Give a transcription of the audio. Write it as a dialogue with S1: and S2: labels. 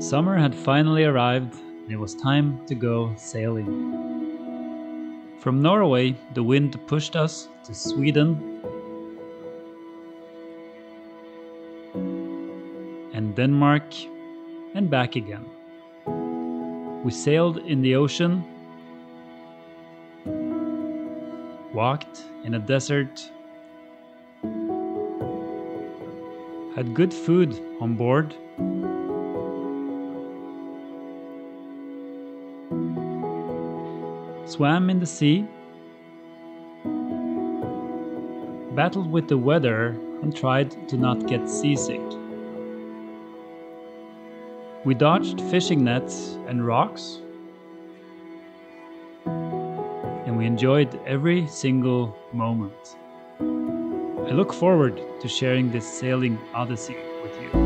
S1: Summer had finally arrived and it was time to go sailing. From Norway, the wind pushed us to Sweden and Denmark and back again. We sailed in the ocean, walked in a desert, had good food on board, swam in the sea, battled with the weather and tried to not get seasick. We dodged fishing nets and rocks, and we enjoyed every single moment. I look forward to sharing this sailing odyssey with you.